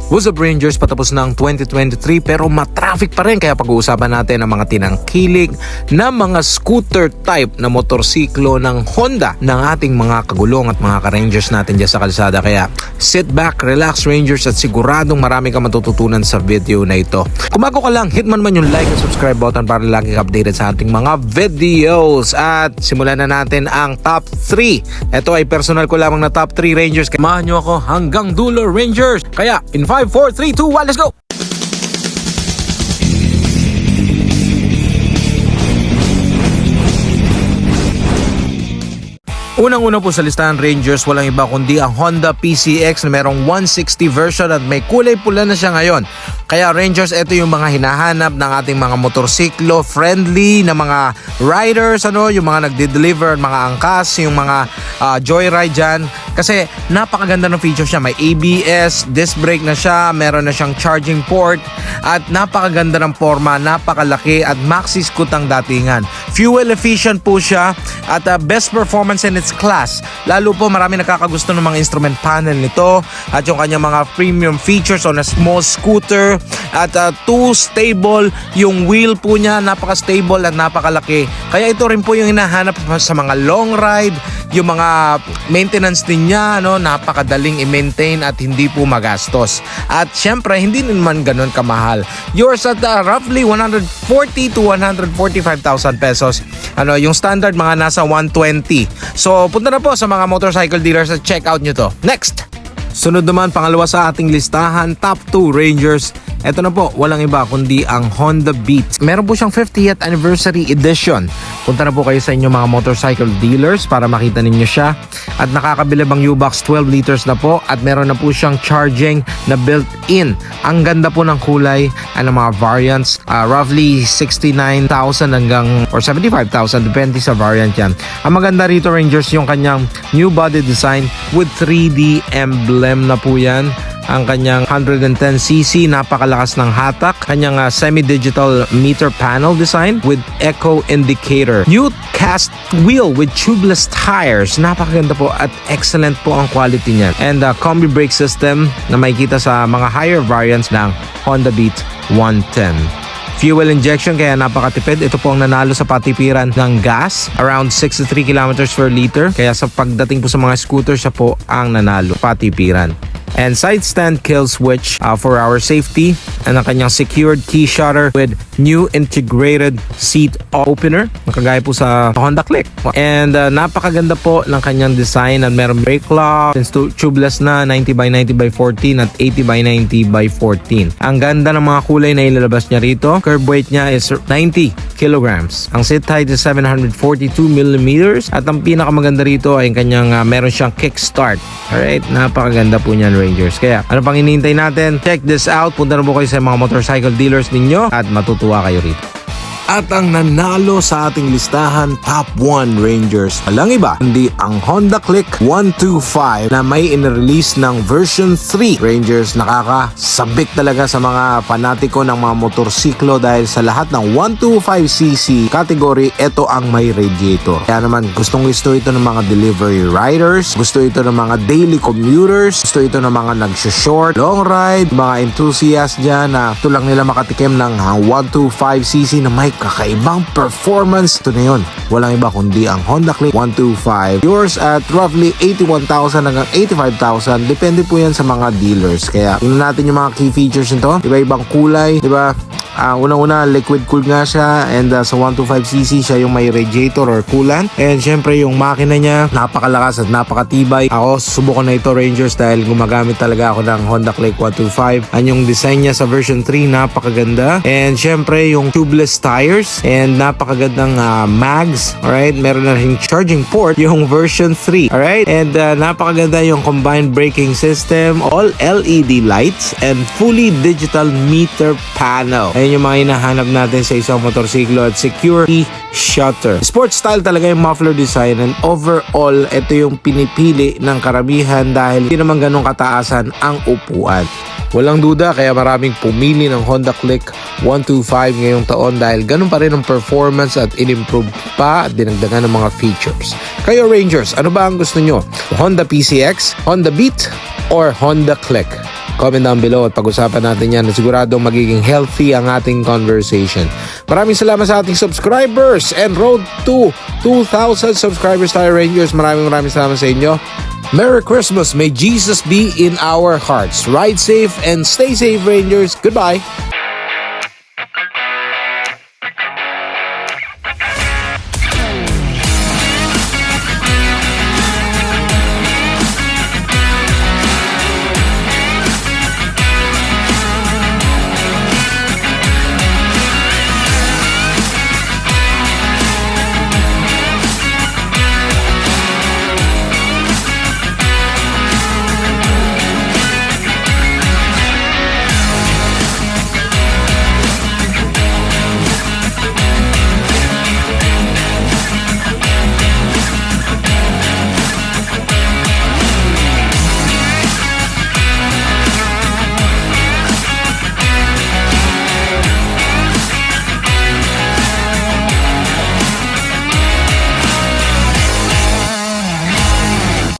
What's up Rangers, patapos na ang 2023 pero matraffic pa rin, kaya pag-uusapan natin ang mga tinangkilik na mga scooter type na motorsiklo ng Honda ng ating mga kagulong at mga ka-Rangers natin dyan sa kalsada. Kaya sit back, relax Rangers, at siguradong marami kang matututunan sa video na ito. Kung bago ka lang, hit man yung like and subscribe button para lagi ka updated sa ating mga videos. At simulan na natin ang top 3. Ito ay personal ko lamang na top 3 Rangers. Samahan nyo ako hanggang dulo Rangers. Kaya in 5, 4, 3, 2, 1, let's go! Unang-una po sa listahan Rangers, walang iba kundi ang Honda PCX na merong 160 version at may kulay pula na siya ngayon. Kaya Rangers, ito yung mga hinahanap ng ating mga motorsiklo friendly na mga riders, yung mga nagde-deliver, mga angkas, yung mga joyride dyan. Kasi napakaganda ng features niya. May ABS, disc brake na siya, meron na siyang charging port, at napakaganda ng forma, napakalaki at maxi scoot ang datingan. Fuel efficient po siya at best performance in its class. Lalo po marami nakakagusto ng mga instrument panel nito at yung kanyang mga premium features on a small scooter, at too stable yung wheel po niya, napaka-stable at napakalaki. Kaya ito rin po yung hinahanap sa mga long ride, yung mga maintenance din niya, napakadaling i-maintain at hindi po magastos. At syempre, hindi naman ganun kamahal. Yours at roughly 140 to 145,000 pesos. Yung standard mga nasa 120. So, punta na po sa mga motorcycle dealers at check out nyo to. Next! Sunod naman, pangalawa sa ating listahan, top 2 Rangers. Ito na po, walang iba kundi ang Honda Beat. Meron po siyang 50th anniversary edition. Punta na po kayo sa inyong mga motorcycle dealers para makita ninyo siya. At nakakabilib ang U-Box 12 liters na po, at meron na po siyang charging na built-in. Ang ganda po ng kulay ng mga variants. Roughly 69,000 hanggang or 75,000, depende sa variant yan. Ang maganda rito Rangers, yung kanyang new body design with 3D emblem na po yan. Ang kanyang 110cc, napakalakas ng hatak. Kanyang semi-digital meter panel design with echo indicator. New cast wheel with tubeless tires. Napakaganda po at excellent po ang quality niya. And combi brake system na makikita sa mga higher variants ng Honda Beat 110. Fuel injection, kaya napakatipid. Ito po ang nanalo sa patipiran ng gas, around 63 kilometers per liter. Kaya sa pagdating po sa mga scooter, siya po ang nanalo patipiran. And side stand kill switch for our safety, and ang kanyang secured key shutter with new integrated seat opener, nakagaya po sa Honda Click. And napakaganda po ng kanyang design, at meron brake lock, tubeless na 90x90x14 at 80x90x14. Ang ganda ng mga kulay na ilalabas niya rito. Curb weight niya is 90 kilograms. Ang seat height is 742 millimeters, at ang pinakamaganda rito ay kanyang meron siyang kickstart. Alright, napakaganda po niyan Rangers. Kaya ano pang hinihintay natin? Check this out. Punta na po kayo sa mga motorcycle dealers ninyo at matutuwa kayo rito. At ang nanalo sa ating listahan, top 1 Rangers, walang iba hindi ang Honda Click 125 na may in-release ng version 3 Rangers. Nakakasabik talaga sa mga fanatiko ng mga motorsiklo dahil sa lahat ng 125cc category, ito ang may radiator. Kaya naman gustong gusto ito ng mga delivery riders, gusto ito ng mga daily commuters, gusto ito ng mga nag-short, long ride, mga enthusiasts dyan na tulang nila makatikim ng 125cc na may kakaibang performance. Ito na yun, walang iba kundi ang Honda Click 125. Yours at roughly 81,000 hanggang 85,000, depende po yan sa mga dealers. Kaya tingnan natin yung mga key features nito. Iba-ibang kulay, diba? Unang-una, liquid cooled nga siya, and sa 125cc siya yung may radiator or coolant. And syempre yung makina niya, napakalakas at napakatibay. Ako, susubukan na ito Rangers dahil gumagamit talaga ako ng Honda Click 125. Ang yung design niya sa version 3, napakaganda. And syempre yung tubeless tires, and napakagandang mags. Alright, meron na ring charging port yung version 3. Alright, and napakaganda yung combined braking system, all LED lights, and fully digital meter panel. Ayun yung mga hinahanap natin sa isang motorsiklo, at secure key shutter. Sports style talaga yung muffler design, and overall, ito yung pinipili ng karamihan dahil hindi naman ganun kataasan ang upuan. Walang duda kaya maraming pumili ng Honda Click 125 ngayong taon dahil ganun pa rin ang performance at in-improve pa at dinagdagan ng mga features. Kayo Rangers, ano ba ang gusto nyo? Honda PCX, Honda Beat, or Honda Click? Comment down below at pag-usapan natin yan na siguradong magiging healthy ang ating conversation. Maraming salamat sa ating subscribers and road to 2,000 subscribers tayo Rangers. Maraming salamat sa inyo. Merry Christmas. May Jesus be in our hearts. Ride safe and stay safe, Rangers. Goodbye.